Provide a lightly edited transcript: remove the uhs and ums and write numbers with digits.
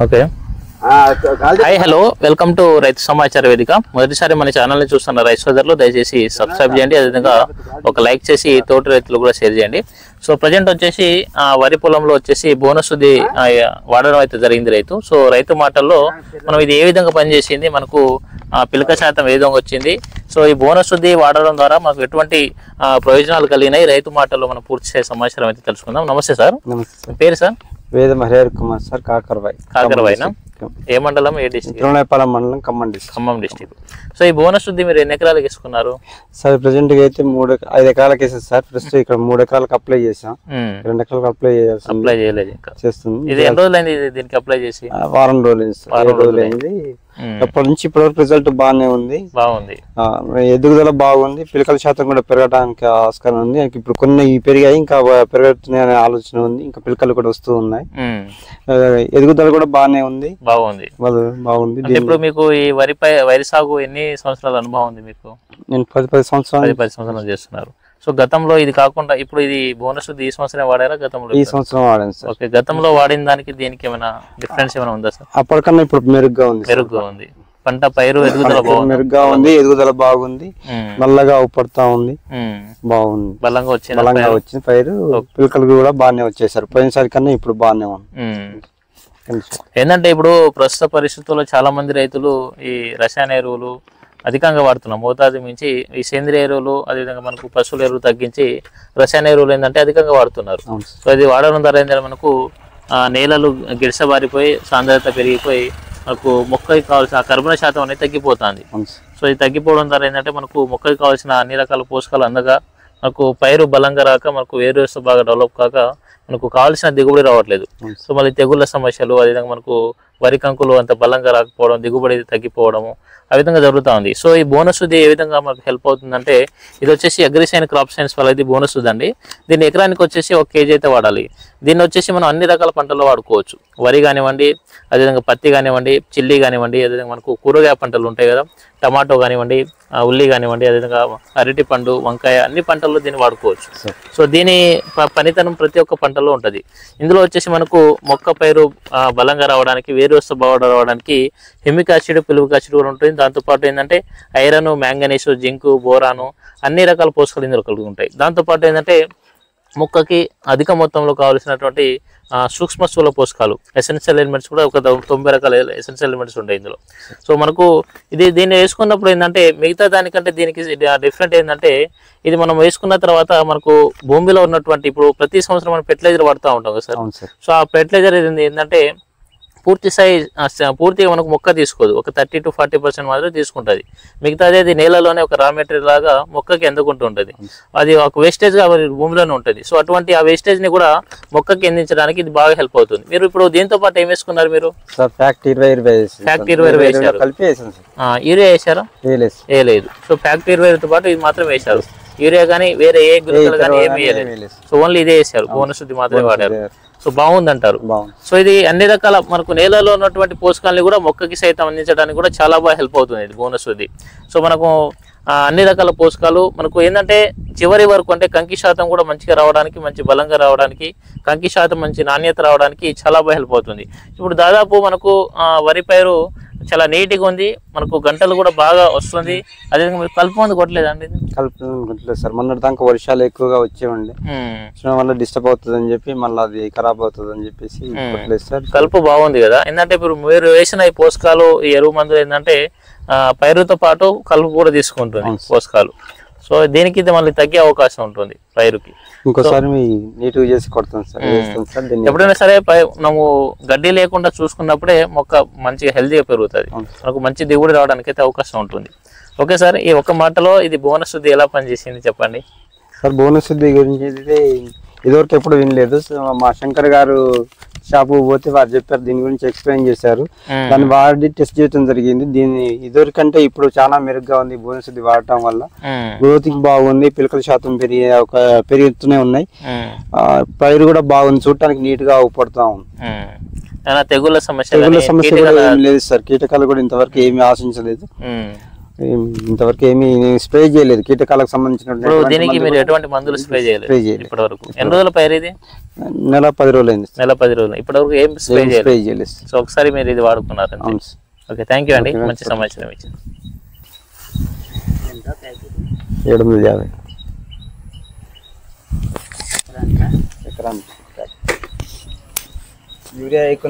Okay. Hi, hello, welcome to రైతు సమాచార వేదిక. మొదటిసారి మన ఛానల్ ని చూస్తున్న రైతు సోదరులు దయచేసి సబ్స్క్రైబ్ చేయండి, అదేవిధంగా ఒక లైక్ చేసి తోటి రైతులు కూడా షేర్ చేయండి. సో ప్రజెంట్ వచ్చేసి వరి పొలంలో వచ్చేసి బోనస్ శుద్ధి వాడడం అయితే జరిగింది రైతు. సో రైతు మాటల్లో మనం ఇది ఏ విధంగా పనిచేసింది, మనకు పిలక శాతం ఏ విధంగా వచ్చింది, సో ఈ బోనస్ శుద్ధి వాడడం ద్వారా మనకు ఎటువంటి ప్రయోజనాలు కలిగినాయి, రైతు మాటల్లో మనం పూర్తి సమాచారం అయితే తెలుసుకుందాం. నమస్తే సార్. నమస్తే. పేరు సార్? వేదం హరిహర్ కుమార్ సార్, కాకరవాయినా? ఏ మండలం, ఏ డిస్ట్రిక్ట్? తిరువణాయపాలెం మండలం, ఖమ్మం డిస్ట్రిక్ట్. సో ఈ బోనస్ శుద్ధి మీరు ఎన్ని ఎకరాలకు వేసుకున్నారు సార్? ప్రెసెంట్ గా అయితే 5 ఎకరాలకు వేసాం సార్. ఫస్ట్ ఇక్కడ 3 ఎకరాలకు అప్లై చేసాం, 2 ఎకరాలకు అప్లై చేయలేదు ఇంకా. చేస్తుంది. ఇది ఎన్ని రోజులైంది దీనికి అప్లై చేసి? వారం రోజులు అయింది. అప్పటి నుంచి ఇప్పటి వరకు రిజల్ట్ బాగానే ఉంది. ఎదుగుదల బాగుంది, పిలకల శాతం కూడా పెరగడానికి ఆస్కారం ఉంది. ఇప్పుడు కొన్ని పెరిగాయి, ఇంకా పెరుగుతున్నాయి అనే ఆలోచన ఉంది. ఇంకా పిలకలు కూడా వస్తూ ఉన్నాయి. ఎదుగుదల కూడా బాగానే ఉంది. బాగుంది. ఇప్పుడు మీకు ఈ వరి సాగు ఎన్ని సంవత్సరాల అనుభవం ఉంది మీకు? నేను 10 సంవత్సరాలు చేస్తున్నారు. సో గతంలో ఇది కాకుండా ఇప్పుడు ఇది బోనస్ ఈ సంవత్సరం వాడారా? గతంలో ఈ సంవత్సరం వాడాను సార్. ఓకే. గతంలో వాడిన దానికి దీనికి ఏమైనా డిఫరెన్స్ ఏమైనా ఉందా సార్? అప్పటికన్నా ఇప్పుడు మెరుగ్గా ఉంది. పంట పైరు ఎదుగుదల మెరుగ్గా ఉంది, ఎదుగుదల బాగుంది, నల్లగా ఊపడతా ఉంది, బాగుంది, బలంగా వచ్చింది పైరు. పిలకలు కూడా బాగానే వచ్చేసారు. పోయినసారి కన్నా ఇప్పుడు బాగానే ఉంది. ఏంటంటే ఇప్పుడు ప్రస్తుత పరిస్థితుల్లో చాలా మంది రైతులు ఈ రసాయన ఎరువులు అధికంగా వాడుతున్నాం. మోతాదు మించి ఈ సేంద్రియ ఎరువులు, అదేవిధంగా మనకు పశువుల ఎరువులు తగ్గించి రసాయన ఎరువులు ఏంటంటే అధికంగా వాడుతున్నారు. సో ఇది వాడడం ద్వారా ఏంటంటే మనకు నేలలు గిడసబారిపోయి సాంద్రత పెరిగిపోయి మనకు మొక్కకి కావాల్సిన కర్బన శాతం అనేది తగ్గిపోతుంది. సో ఇది తగ్గిపోవడం ద్వారా ఏంటంటే మనకు మొక్కకి కావాల్సిన అన్ని రకాల పోషకాలు అందగా మనకు పైరు బలంగా రాక మనకు వేరు వ్యవస్థ బాగా డెవలప్ కాక మనకు కావాల్సిన దిగుబడి రావట్లేదు. సో మళ్ళీ తెగుళ్ళ సమస్యలు, అదేవిధంగా మనకు వరి కంకులు అంత బలంగా రాకపోవడం, దిగుబడి తగ్గిపోవడము ఆ విధంగా జరుగుతూ ఉంది. సో ఈ బోనస్ శుద్ధి ఏ విధంగా మనకు హెల్ప్ అవుతుందంటే, ఇది వచ్చేసి అగ్రిసైన్ క్రాప్ సైన్స్ వల్ల ఇది బోనస్ శుద్ధి అండి. దీన్ని ఎకరానికి వచ్చేసి 1 kg అయితే వాడాలి. దీన్ని వచ్చేసి మనం అన్ని రకాల పంటల్లో వాడుకోవచ్చు. వరి కానివ్వండి, అదేవిధంగా పత్తి కానివ్వండి, చిల్లి కానివ్వండి, అదేవిధంగా మనకు కూరగాయ పంటలు ఉంటాయి కదా, టమాటో కానివ్వండి, ఉల్లి కానివ్వండి, అదేవిధంగా అరటి పండు, వంకాయ, అన్ని పంటల్లో దీన్ని వాడుకోవచ్చు. సో దీని పనితనం ప్రతి ఒక్క పంటలో ఉంటుంది. ఇందులో వచ్చేసి మనకు మొక్క పైరు బలంగా రావడానికి, వేరు వ్యవస్థ బాగా రావడానికి హ్యూమిక్ యాసిడ్, పిలువిక్ యాసిడ్ కూడా ఉంటుంది. దాంతోపాటు ఏంటంటే ఐరన్, మ్యాంగనీసు, జింకు, బోరాను, అన్ని రకాల పోషకాలు ఇందులో కలిగి ఉంటాయి. దాంతోపాటు ఏంటంటే మొక్కకి అధిక మొత్తంలో కావాల్సినటువంటి సూక్ష్మ స్థూల పోషకాలు, ఎసెన్షియల్ ఎలిమెంట్స్ కూడా ఒక 90 రకాల ఎసెన్షియల్ ఎలిమెంట్స్ ఉంటాయి ఇందులో. సో మనకు దీన్ని వేసుకున్నప్పుడు ఏంటంటే మిగతా దానికంటే దీనికి డిఫరెంట్ ఏంటంటే, ఇది మనం వేసుకున్న తర్వాత మనకు భూమిలో ఉన్నటువంటి, ఇప్పుడు ప్రతి సంవత్సరం మనం ఫెర్టిలైజర్ వాడుతూ ఉంటాం కదా సార్. సో ఆ ఫెర్టిలైజర్ ఏంటంటే పూర్తిగా మనకు మొక్క తీసుకోదు, ఒక 30 to 40% మాత్రం తీసుకుంటుంది. మిగతాది అది నేలలోనే ఒక రా మెటీరియల్ లాగా మొక్కకి ఎందుకుంటూ ఉంటుంది. అది ఒక వేస్టేజ్ గా భూమిలోనే ఉంటుంది. సో అటువంటి ఆ వేస్టేజ్ ని కూడా మొక్కకి అందించడానికి ఇది బాగా హెల్ప్ అవుతుంది. మీరు ఇప్పుడు దీంతో పాటు ఏం వేసుకున్నారు? మీరు ఫ్యాక్ట్ 20 వేసారు. యూరియా వేసారా? వేయలేదు. సో ఫ్యాక్ట్ 20తో పాటు ఇది మాత్రం వేశారు. యూరియా కానీ వేరే ఏ గుళికలు కానీ ఏమి వేయలేదు. సో ఓన్లీ ఇదే వేసారు, బోనస్ శుద్ధి మాత్రమే వాడారు. సో బాగుంది అంటారు. సో ఇది అన్ని రకాల మనకు నేలలో ఉన్నటువంటి పోషకాలని కూడా మొక్కకి సైతం అందించడానికి కూడా చాలా బాగా హెల్ప్ అవుతుంది ఇది బోనస్ శుద్ధి. సో మనకు అన్ని రకాల పోషకాలు మనకు ఏంటంటే చివరి వరకు అంటే కంకి శాతం కూడా మంచిగా రావడానికి, మంచి బలంగా రావడానికి, కంకి శాతం మంచి నాణ్యత రావడానికి చాలా బాగా హెల్ప్ అవుతుంది. ఇప్పుడు దాదాపు మనకు వరి పైరు చాలా నీట్గా ఉంది, మనకు గంటలు కూడా బాగా వస్తుంది. అదేవిధంగా మీరు కలుపు మందు కొట్టలేదండి? కొట్టలేదు సార్. మొన్నటి దాకా వర్షాలు ఎక్కువగా వచ్చేవండి, వల్ల డిస్టర్బ్ అవుతుంది అని చెప్పి మళ్ళీ అది ఖరాబ్ అవుతుంది అని చెప్పేసి కొట్టలేదు సార్. కలుపు బాగుంది కదా. ఏంటంటే ఇప్పుడు మీరు వేసిన ఈ పోషకాలు, ఈ ఎరువు మందులు ఏంటంటే పైరుతో పాటు కలుపు కూడా తీసుకుంటుంది పోషకాలు. సో దీనికి మళ్ళీ తగ్గే అవకాశం ఉంటుంది పైరుకి. ఇంకోసారి నీట్గా చేసి కొడతాం సార్. ఎప్పుడైనా సరే మనము గడ్డి లేకుండా చూసుకున్నప్పుడే మొక్క మంచిగా హెల్తీగా పెరుగుతుంది, మనకు మంచి దిగుబడి రావడానికి అయితే అవకాశం ఉంటుంది. ఓకే సార్, ఈ ఒక్క మాటలో ఇది బోనస్ శుద్ధి ఎలా పనిచేసింది చెప్పండి సార్. బోనస్ శుద్ధి గురించి ఇదివరకు ఎప్పుడు వినలేదు. మా శంకర్ గారు షాపు పోతే వారు చెప్పారు, దీని గురించి ఎక్స్ప్లెయిన్ చేశారు. దాన్ని వాడి టెస్ట్ చేయడం జరిగింది. దీన్ని ఇదివరకంటే ఇప్పుడు చాలా మెరుగ్గా ఉంది బోనస్ శుద్ధి వాడటం వల్ల. గ్రోతింగ్ బాగుంది, పిలకల శాతం పెరుగుతూనే ఉన్నాయి, పైరు కూడా బాగుంది, చూడటానికి నీట్ గా ఊపడుతా ఉంది. తెగుళ్ళ సమస్య కూడా ఏం లేదు సార్. కీటకాలు కూడా ఇంతవరకు ఏమీ ఆశించలేదు. ఇంతవరకు ఏమీ స్ప్రే చేయలేదు కీటకాలకు సంబంధించిన. ఇప్పుడు దీనికి మీరు ఎటువంటి మందులు స్ప్రే చేయలేదు ఇప్పటి వరకు? ఎన్ని రోజుల పైరు ఇది? నెల 10 రోజులు అయింది. నెల 10 రోజులు. ఇప్పటి వరకు ఏం స్ప్రే చేయలేదు. సో ఒకసారి మీరు ఇది వాడుకున్నారు. ఓకే, థ్యాంక్ యూ అండి, మంచి సమాచారం ఇచ్చారు. 750 ఎకరానికి. యూరియా ఎక్కువ